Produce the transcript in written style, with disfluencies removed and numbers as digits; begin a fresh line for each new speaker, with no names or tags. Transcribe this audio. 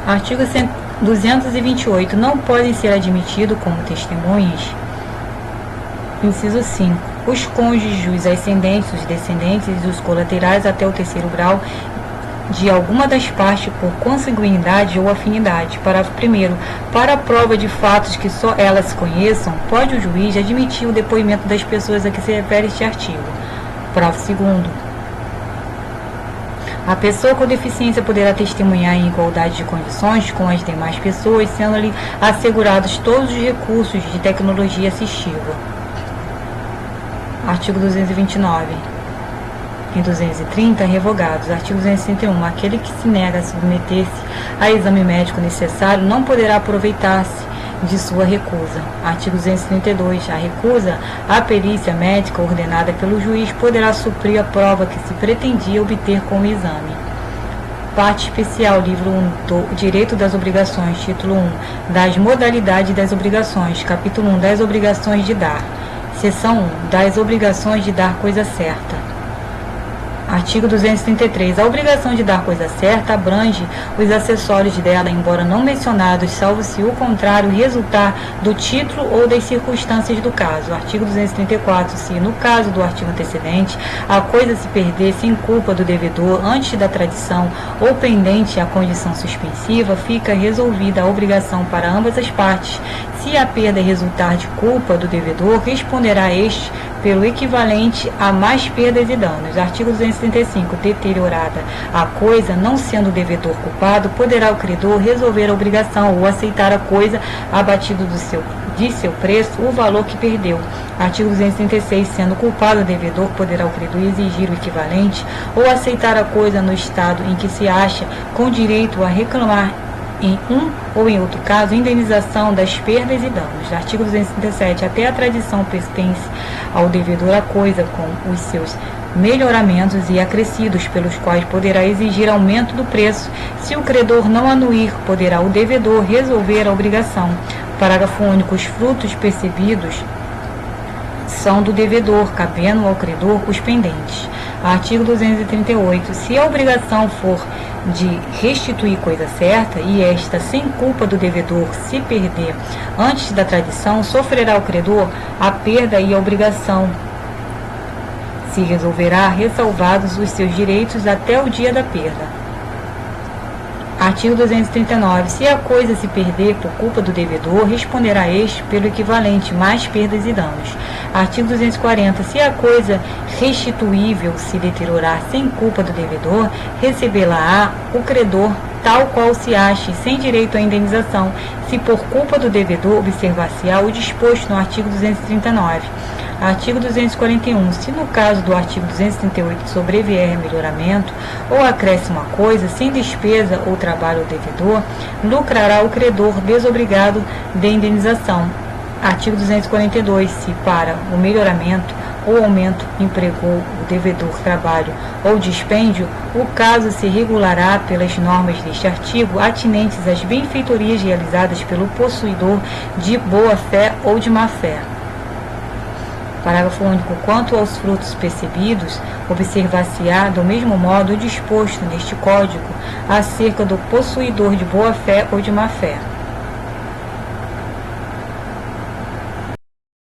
Artigo 228. Não podem ser admitidos como testemunhas. Inciso 5. Os cônjuges, os ascendentes, os descendentes e os colaterais até o terceiro grau de alguma das partes por consanguinidade ou afinidade. Parágrafo 1º. Para a prova de fatos que só elas conheçam, pode o juiz admitir o depoimento das pessoas a que se refere este artigo. Parágrafo 2º. A pessoa com deficiência poderá testemunhar em igualdade de condições com as demais pessoas, sendo-lhe assegurados todos os recursos de tecnologia assistiva. Artigo 229. Em 230, revogados. Artigo 231. Aquele que se nega a submeter-se a exame médico necessário não poderá aproveitar-se de sua recusa. Artigo 232. A recusa à perícia médica ordenada pelo juiz poderá suprir a prova que se pretendia obter com o exame. Parte especial, livro 1 do Direito das Obrigações, título 1, das modalidades das obrigações, capítulo 1, das obrigações de dar. Seção 1, das obrigações de dar coisa certa. Artigo 233. A obrigação de dar coisa certa abrange os acessórios dela, embora não mencionados, salvo se o contrário resultar do título ou das circunstâncias do caso. Artigo 234. Se, no caso do artigo antecedente, a coisa se perder sem culpa do devedor antes da tradição ou pendente a condição suspensiva, fica resolvida a obrigação para ambas as partes. Se a perda resultar de culpa do devedor, responderá este pelo equivalente a mais perdas e danos. Artigo 235. Deteriorada a coisa, não sendo o devedor culpado, poderá o credor resolver a obrigação ou aceitar a coisa abatido de seu preço o valor que perdeu. Artigo 236. Sendo culpado o devedor, poderá o credor exigir o equivalente ou aceitar a coisa no estado em que se acha, com direito a reclamar em um ou em outro caso, indenização das perdas e danos. Artigo 237. Até a tradição pertence ao devedor a coisa com os seus melhoramentos e acrescidos, pelos quais poderá exigir aumento do preço. Se o credor não anuir, poderá o devedor resolver a obrigação. Parágrafo único. Os frutos percebidos são do devedor, cabendo ao credor os pendentes. Artigo 238. Se a obrigação for de restituir coisa certa, e esta sem culpa do devedor se perder antes da tradição, sofrerá o credor a perda e a obrigação se resolverá ressalvados os seus direitos até o dia da perda. Artigo 239. Se a coisa se perder por culpa do devedor, responderá este pelo equivalente mais perdas e danos. Artigo 240. Se a coisa restituível se deteriorar sem culpa do devedor, recebê-la-á o credor tal qual se ache, sem direito à indenização, se por culpa do devedor observar-se-á o disposto no artigo 239. Artigo 241. Se no caso do artigo 238 sobrevier melhoramento ou acréscimo a coisa, sem despesa ou trabalho ao devedor, lucrará o credor desobrigado de indenização. Artigo 242. Se para o melhoramento ou aumento empregou o devedor trabalho ou dispêndio, o caso se regulará pelas normas deste artigo atinentes às benfeitorias realizadas pelo possuidor de boa-fé ou de má-fé. Parágrafo único. Quanto aos frutos percebidos, observar-se-á do mesmo modo o disposto neste Código acerca do possuidor de boa-fé ou de má-fé.